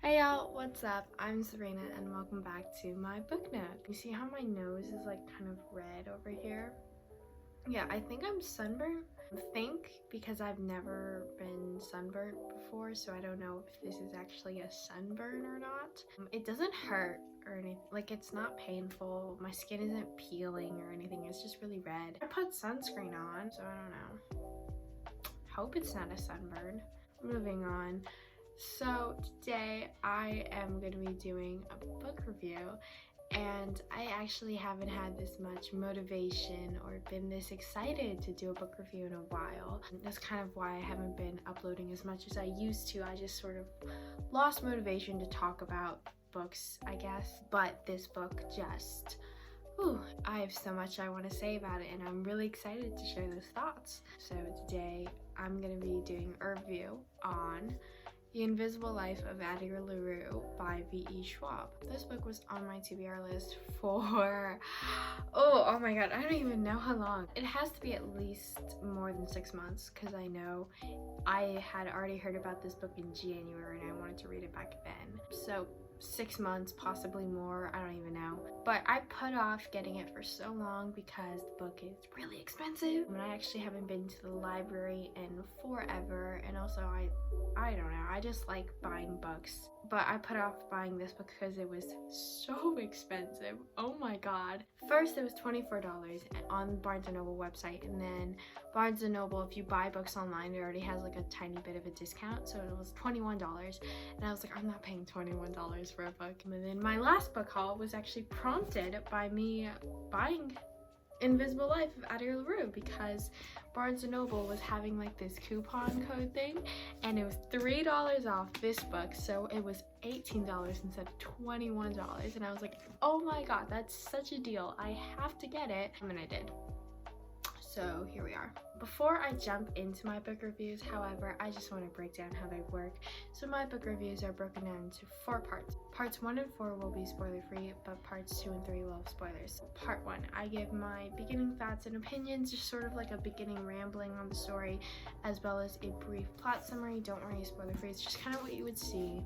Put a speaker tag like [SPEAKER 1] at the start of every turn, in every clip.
[SPEAKER 1] Hey y'all, what's up? I'm Serena and welcome back to my book note. You see how my nose is like kind of red over here? Yeah, I think I'm sunburned. I think because I've never been sunburnt before, so I don't know if this is actually a sunburn or not. It doesn't hurt or anything, like it's not painful. My skin isn't peeling or anything, it's just really red. I put sunscreen on, so I don't know. Hope it's not a sunburn. Moving on. So today I am going to be doing a book review, and I actually haven't had this much motivation or been this excited to do a book review in a while. That's kind of why I haven't been uploading as much as I used to. I just sort of lost motivation to talk about books, I guess. But this book just... I have so much I want to say about it, and I'm really excited to share those thoughts. So today I'm going to be doing a review on The Invisible Life of Addie Larue by V.E. Schwab. This book was on my TBR list for, oh my god, I don't even know how long. It has to be at least more than 6 months, because I know I had already heard about this book in January and I wanted to read it back then. So 6 months, possibly more, I don't even know. But I put off getting it for so long because the book is really expensive. And I actually haven't been to the library in forever, and also I don't know, I just like buying books. But I put off buying this book because it was so expensive. Oh my god. First it was $24 on Barnes & Noble website, and then Barnes & Noble, if you buy books online, it already has like a tiny bit of a discount, so it was $21. And I was like, I'm not paying $21 for a book. And then my last book haul was actually prompted by me buying Invisible Life of Addie Larue because Barnes & Noble was having like this coupon code thing, and it was $3 off this book, so it was $18 instead of $21. And I was like, oh my god, that's such a deal, I have to get it. And I did. So here we are. Before I jump into my book reviews, however, I just want to break down how they work. So my book reviews are broken down into 4 parts. Parts 1 and 4 will be spoiler free, but parts 2 and 3 will have spoilers. Part 1, I give my beginning thoughts and opinions, just sort of like a beginning rambling on the story, as well as a brief plot summary. Don't worry, spoiler free, it's just kind of what you would see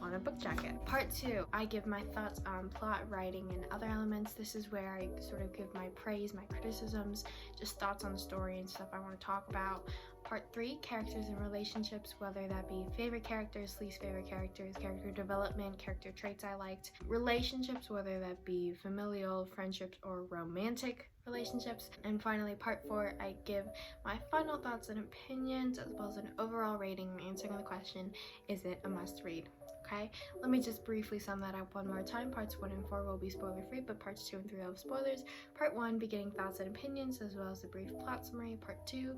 [SPEAKER 1] on a book jacket. Part 2, I give my thoughts on plot, writing, and other elements. This is where I sort of give my praise, my criticisms, just thoughts on the story and stuff I want to talk about. Part 3, characters and relationships, whether that be favorite characters, least favorite characters, character development, character traits I liked, relationships, whether that be familial, friendships, or romantic relationships. And finally, part 4, I give my final thoughts and opinions, as well as an overall rating, answering the question, is it a must read? Okay, let me just briefly sum that up one more time. Parts 1 and 4 will be spoiler free, but parts 2 and 3 will have spoilers. Part 1, beginning thoughts and opinions, as well as a brief plot summary. Part 2,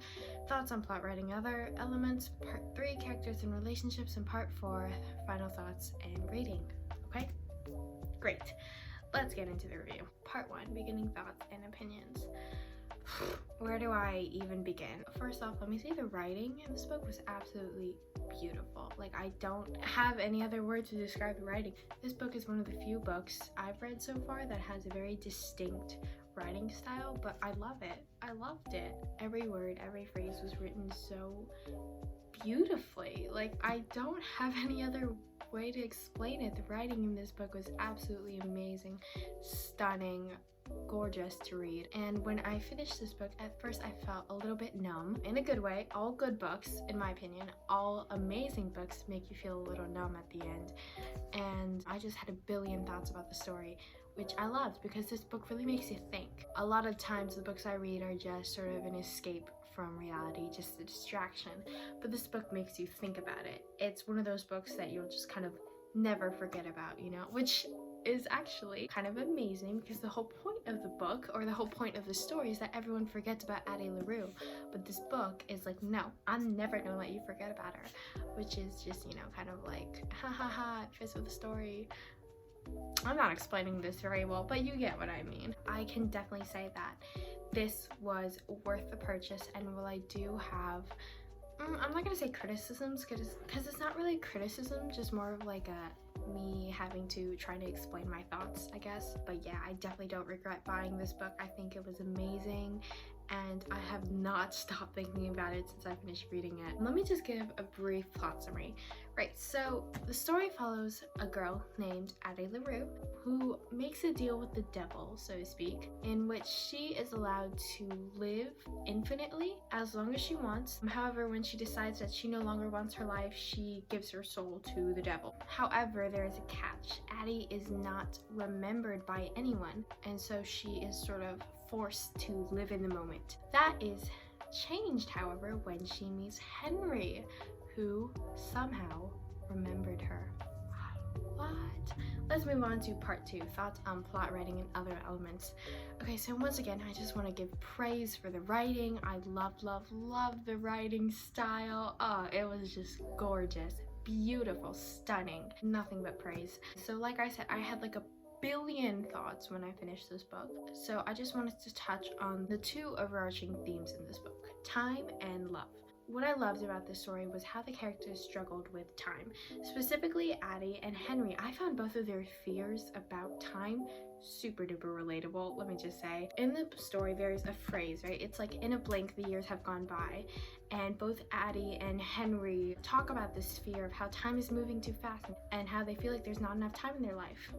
[SPEAKER 1] thoughts on plot, writing, other elements. Part 3, characters and relationships. And part 4, final thoughts and rating. Okay, great. Let's get into the review. Part 1, beginning thoughts and opinions. Where do I even begin? First off, let me say the writing in this book was absolutely beautiful. Like, I don't have any other word to describe the writing. This book is one of the few books I've read so far that has a very distinct writing style, but I love it. I loved it. Every word, every phrase was written so beautifully. Like, I don't have any other way to explain it. The writing in this book was absolutely amazing, stunning, gorgeous to read. And when I finished this book, at first I felt a little bit numb, in a good way. All good books, in my opinion, all amazing books make you feel a little numb at the end. And I just had a billion thoughts about the story, which I loved because this book really makes you think. A lot of times the books I read are just sort of an escape from reality, just a distraction, but this book makes you think about it. It's one of those books that you'll just kind of never forget about, you know, which is actually kind of amazing because the whole point of the book, or the whole point of the story, is that everyone forgets about Addie Larue. But this book is like, no, I'm never gonna let you forget about her, which is just, you know, kind of like, ha ha ha, it fits with the story. I'm not explaining this very well, but you get what I mean. I can definitely say that this was worth the purchase, and while I do have I'm not gonna say criticisms because it's not really criticism, just more of like me having to try to explain my thoughts, I guess. But yeah, I definitely don't regret buying this book. I think it was amazing, and I have not stopped thinking about it since I finished reading it. Let me just give a brief plot summary. Right, so the story follows a girl named Addie Larue who makes a deal with the devil, so to speak, in which she is allowed to live infinitely as long as she wants. However, when she decides that she no longer wants her life, she gives her soul to the devil. However, there is a catch. Addie is not remembered by anyone, and so she is sort of forced to live in the moment. That is changed, however, when she meets Henry, who somehow remembered her. What? Let's move on to part 2, thoughts on plot writing and other elements. Okay, so once again, I just want to give praise for the writing. I love the writing style. Oh, it was just gorgeous, beautiful, stunning, nothing but praise. So like I said, I had like a billion thoughts when I finished this book. So I just wanted to touch on the 2 overarching themes in this book, time and love. What I loved about this story was how the characters struggled with time. Specifically, Addie and Henry. I found both of their fears about time super duper relatable, let me just say. In the story, there's a phrase, right? It's like, in a blink, the years have gone by. And both Addie and Henry talk about this fear of how time is moving too fast and how they feel like there's not enough time in their life.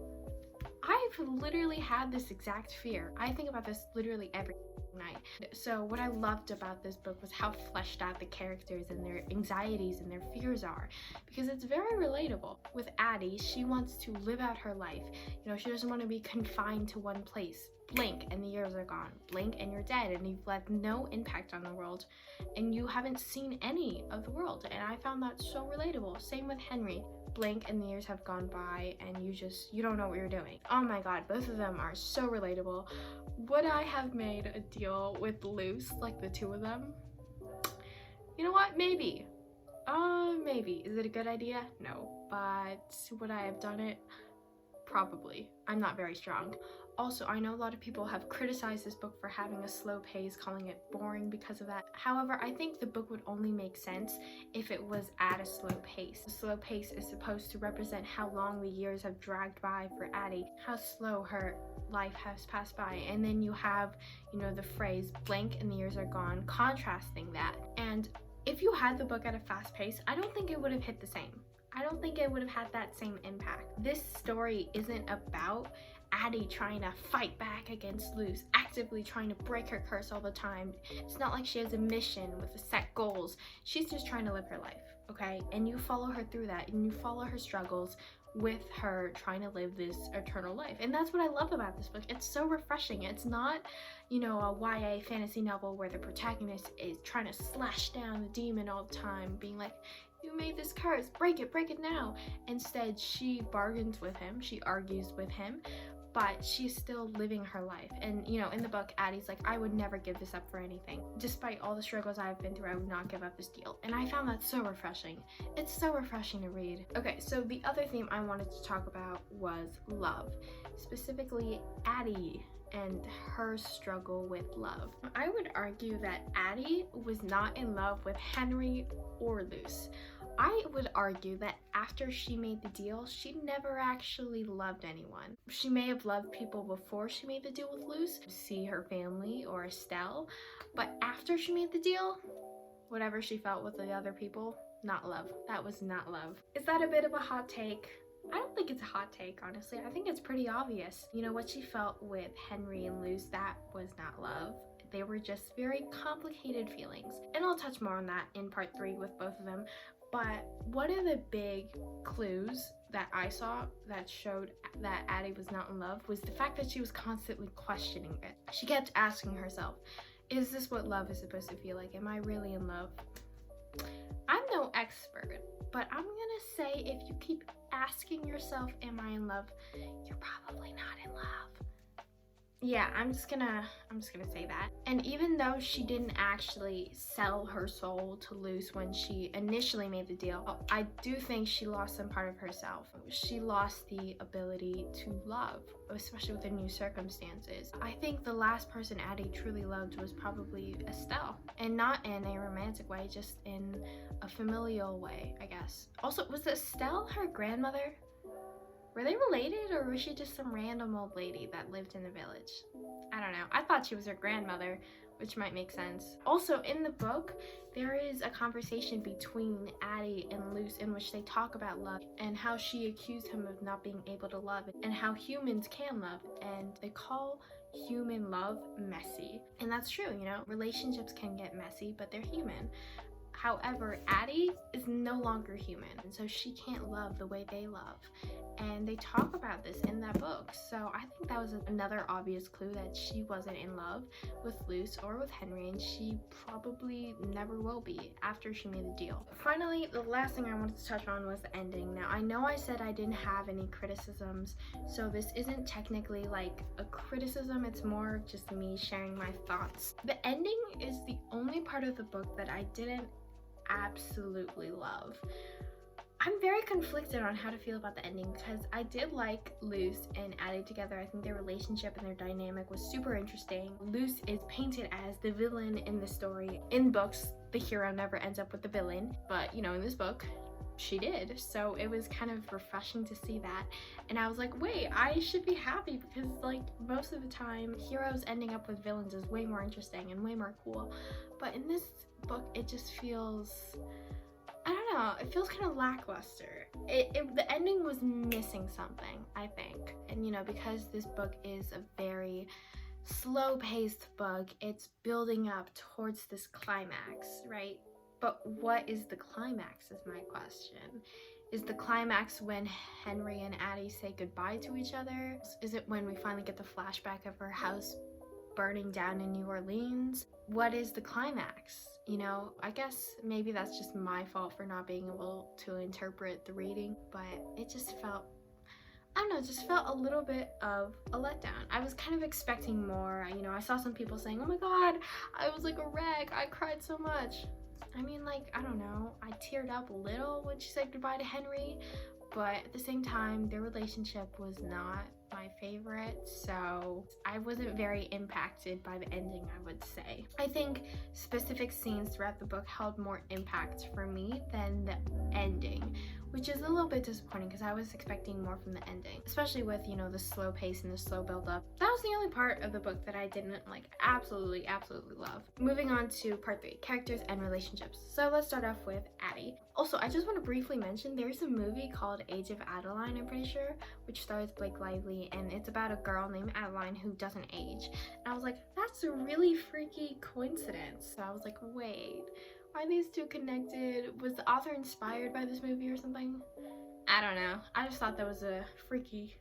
[SPEAKER 1] I've literally had this exact fear. I think about this literally every night. So what I loved about this book was how fleshed out the characters and their anxieties and their fears are, because it's very relatable. With Addie, she wants to live out her life. You know, she doesn't want to be confined to one place. Blink and the years are gone. Blink and you're dead and you've left no impact on the world and you haven't seen any of the world. And I found that so relatable. Same with Henry. Blink and the years have gone by and you don't know what you're doing. Oh my god, both of them are so relatable. Would I have made a deal with Luce, like the 2 of them? You know what, maybe. Maybe. Is it a good idea? No. But would I have done it? Probably. I'm not very strong. Also, I know a lot of people have criticized this book for having a slow pace, calling it boring because of that. However, I think the book would only make sense if it was at a slow pace. The slow pace is supposed to represent how long the years have dragged by for Addie, how slow her life has passed by. And then you have, you know, the phrase, blink and the years are gone, contrasting that. And if you had the book at a fast pace, I don't think it would have hit the same. I don't think it would have had that same impact. This story isn't about Addie trying to fight back against Luce, actively trying to break her curse all the time. It's not like she has a mission with the set goals. She's just trying to live her life, okay? And you follow her through that, and you follow her struggles with her trying to live this eternal life. And that's what I love about this book. It's so refreshing. It's not, you know, a YA fantasy novel where the protagonist is trying to slash down the demon all the time, being like, you made this curse, break it now. Instead, she bargains with him, she argues with him, but she's still living her life. And you know, in the book, Addie's like, I would never give this up for anything. Despite all the struggles I've been through, I would not give up this deal. And I found that so refreshing. It's so refreshing to read. Okay, so the other theme I wanted to talk about was love. Specifically, Addie and her struggle with love. I would argue that Addie was not in love with Henry or Luce. I would argue that after she made the deal, she never actually loved anyone. She may have loved people before she made the deal with Luce, see her family or Estelle, but after she made the deal, whatever she felt with the other people, not love. That was not love. Is that a bit of a hot take? I don't think it's a hot take, honestly. I think it's pretty obvious. You know, what she felt with Henry and Luce, that was not love. They were just very complicated feelings. And I'll touch more on that in part 3 with both of them. But one of the big clues that I saw that showed that Addie was not in love was the fact that she was constantly questioning it. She kept asking herself, is this what love is supposed to feel like? Am I really in love? I'm no expert, but I'm gonna say if you keep asking yourself, am I in love? You're probably not in love. Yeah, I'm just gonna say that. And even though she didn't actually sell her soul to Luce when she initially made the deal, I do think she lost some part of herself. She lost the ability to love, especially with the new circumstances. I think the last person Addie truly loved was probably Estelle, and not in a romantic way, just in a familial way, I guess. Also, was Estelle her grandmother? Were they related, or was she just some random old lady that lived in the village? I don't know. I thought she was her grandmother, which might make sense. Also, in the book, there is a conversation between Addie and Luce in which they talk about love and how she accused him of not being able to love and how humans can love, and they call human love messy. And that's true, you know, relationships can get messy, but they're human. However, Addie is no longer human, and so she can't love the way they love. And they talk about this in that book. So I think that was another obvious clue that she wasn't in love with Luce or with Henry, and she probably never will be after she made the deal. Finally, the last thing I wanted to touch on was the ending. Now, I know I said I didn't have any criticisms, so this isn't technically like a criticism, it's more just me sharing my thoughts. The ending is the only part of the book that I didn't absolutely love. I'm very conflicted on how to feel about the ending because I did like Luce and Addie together. I think their relationship and their dynamic was super interesting. Luce is painted as the villain in the story. In books, the hero never ends up with the villain, but you know, in this book, she did. So it was kind of refreshing to see that. And I was like, wait, I should be happy because like most of the time, heroes ending up with villains is way more interesting and way more cool. But in this book, it just feels, I don't know, it feels kind of lackluster. The ending was missing something, I think. And you know, because this book is a very slow-paced book, it's building up towards this climax, right? But what is the climax is my question. Is the climax when Henry and Addie say goodbye to each other? Is it when we finally get the flashback of her house burning down in New Orleans? What is the climax? You know, I guess maybe that's just my fault for not being able to interpret the reading, but it just felt, I don't know, it just felt a little bit of a letdown. I was kind of expecting more. You know, I saw some people saying, oh my god, I was like a wreck, I cried so much. I mean, like, I don't know, I teared up a little when she said goodbye to Henry, but at the same time, their relationship was not my favorite, so I wasn't very impacted by the ending, I would say. I think specific scenes throughout the book held more impact for me than the ending, which is a little bit disappointing because I was expecting more from the ending, especially with, you know, the slow pace and the slow build up. That was the only part of the book that I didn't like absolutely love. Moving on to part 3, characters and relationships. So let's start off with Addie. Also, I just want to briefly mention there's a movie called Age of Adeline, I'm pretty sure, which stars Blake Lively, and it's about a girl named Adeline who doesn't age. And I was like, that's a really freaky coincidence. So I was like, wait, are these two connected? Was the author inspired by this movie or something? I don't know. I just thought that was a freaky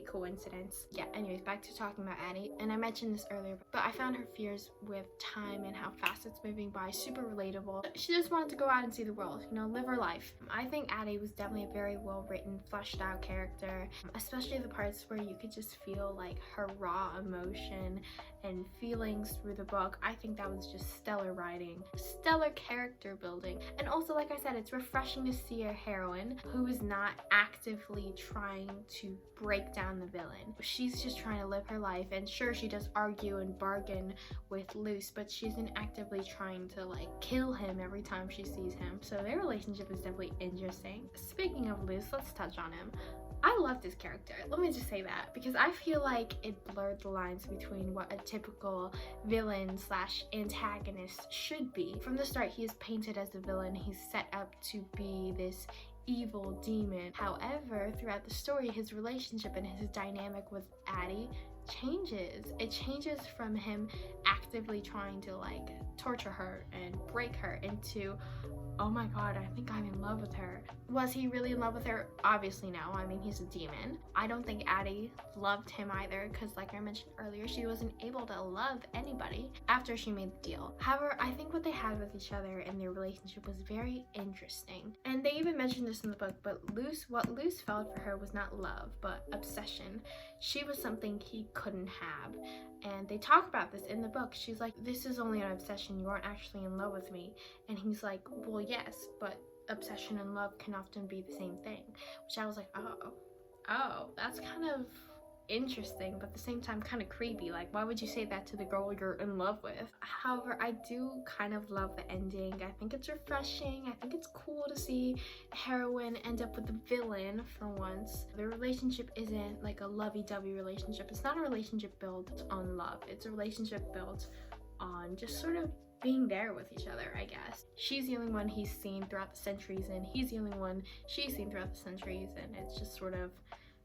[SPEAKER 1] coincidence. Yeah, anyways, back to talking about Addie. And I mentioned this earlier, but I found her fears with time and how fast it's moving by super relatable. She just wanted to go out and see the world, you know, live her life. I think Addie was definitely a very well written, fleshed out character, especially the parts where you could just feel like her raw emotion and feelings through the book. I think that was just stellar writing, stellar character building. And also, like I said, it's refreshing to see a heroine who is not actively trying to break down the villain. She's just trying to live her life, and sure, she does argue and bargain with Luce, but she isn't actively trying to like kill him every time she sees him. So their relationship is definitely interesting. Speaking of Luce, let's touch on him. I love this character, let me just say that, because I feel like it blurred the lines between what a typical villain slash antagonist should be. From the start, he is painted as a villain. He's set up to be this evil demon. However, throughout the story, his relationship and his dynamic with Addie changes. It changes from him actively trying to like torture her and break her into, oh my god, I think I'm in love with her. Was he really in love with her? Obviously no. I mean, he's a demon. I don't think Addie loved him either because, like I mentioned earlier, she wasn't able to love anybody after she made the deal. However, I think what they had with each other and their relationship was very interesting. And they even mentioned this in the book, but what Luce felt for her was not love, but obsession. She was something he couldn't have. And they talk about this in the book. She's like, this is only an obsession. You aren't actually in love with me. And he's like, well, yes, but obsession and love can often be the same thing. Which I was like, oh, that's kind of interesting, but at the same time kind of creepy. Like, why would you say that to the girl you're in love with? However, I do kind of love the ending. I think it's refreshing. I think it's cool to see a heroine end up with the villain for once. The relationship isn't like a lovey-dovey relationship. It's not a relationship built on love. It's a relationship built on just sort of being there with each other, I guess. She's the only one he's seen throughout the centuries, and he's the only one she's seen throughout the centuries, and it's just sort of,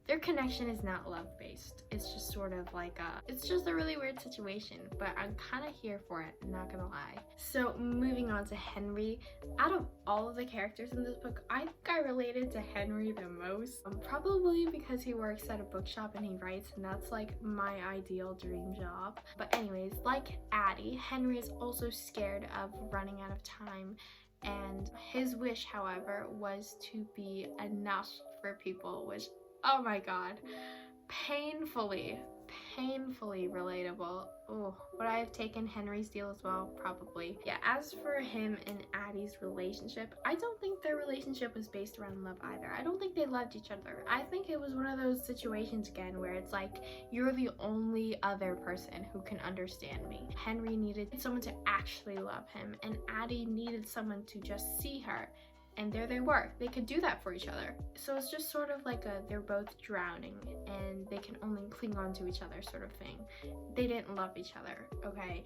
[SPEAKER 1] their connection is not love-based. It's just sort of like it's just a really weird situation, but I'm kind of here for it, not gonna lie. So moving on to Henry. Out of all of the characters in this book, I think I related to Henry the most. Probably because he works at a bookshop and he writes, and that's like my ideal dream job. But anyways, like Addie, Henry is also scared of running out of time, and his wish, however, was to be enough for people, which, oh my god, painfully relatable. Oh, would I have taken Henry's deal as well? Probably. Yeah, as for him and Addie's relationship, I don't think their relationship was based around love either. I don't think they loved each other. I think it was one of those situations again where it's like, you're the only other person who can understand me. Henry needed someone to actually love him, and Addie needed someone to just see her. And there they were. They could do that for each other. So it's just sort of like they're both drowning and they can only cling on to each other sort of thing. They didn't love each other, okay?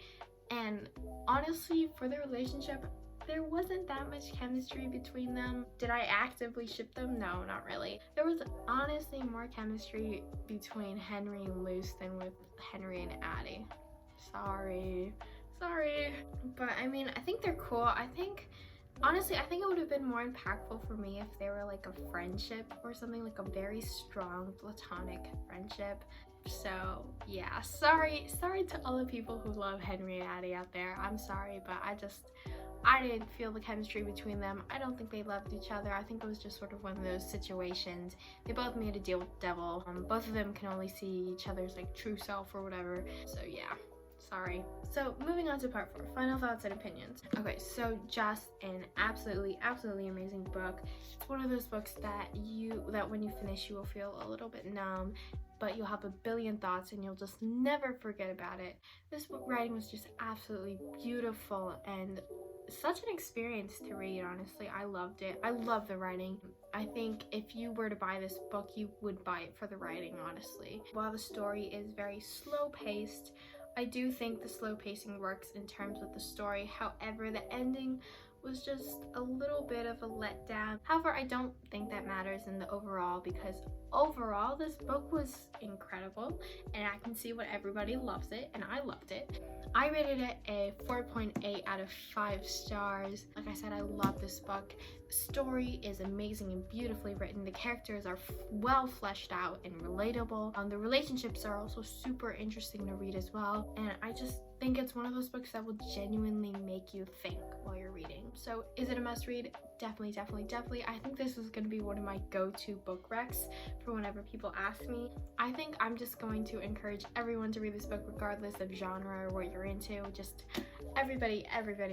[SPEAKER 1] And honestly, for their relationship, there wasn't that much chemistry between them. Did I actively ship them? No, not really. There was honestly more chemistry between Henry and Luce than with Henry and Addie. Sorry. But I mean, I think they're cool. Honestly, I think it would have been more impactful for me if they were like a friendship or something, like a very strong platonic friendship. So yeah, sorry to all the people who love Henry and Addie out there. I'm sorry, but I didn't feel the chemistry between them. I don't think they loved each other. I think it was just sort of one of those situations. They both made a deal with the devil. Both of them can only see each other's like true self or whatever. So yeah. Sorry. So moving on to part 4, final thoughts and opinions. Okay, so just an absolutely amazing book. It's one of those books that when you finish you will feel a little bit numb, but you'll have a billion thoughts and you'll just never forget about it. This book writing was just absolutely beautiful and such an experience to read. Honestly, I loved it. I love the writing. I think if you were to buy this book, you would buy it for the writing, honestly. While the story is very slow paced, I do think the slow pacing works in terms of the story. However, the ending was just a little bit of a letdown. However, I don't think that matters in the overall, because overall this book was incredible and I can see what everybody loves it, and I loved it. I rated it a 4.8 out of 5 stars. Like I said, I love this book. The story is amazing and beautifully written. The characters are well fleshed out and relatable. The relationships are also super interesting to read as well. And I just think it's one of those books that will genuinely make you think while you're reading. So is it a must read? Definitely. I think this is going to be one of my go-to book recs for whenever people ask me. I think I'm just going to encourage everyone to read this book regardless of genre or what you're into. Just everybody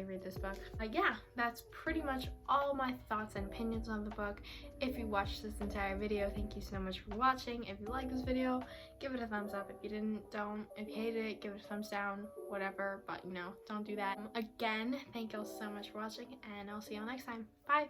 [SPEAKER 1] read this book. Yeah, that's pretty much all my thoughts and opinions on the book. If you watched this entire video, thank you so much for watching. If you like this video, give it a thumbs up. If you didn't, don't. If you hated it, give it a thumbs down, whatever, but don't do that. Again, thank you all so much for watching, and I'll see you all next time. Bye!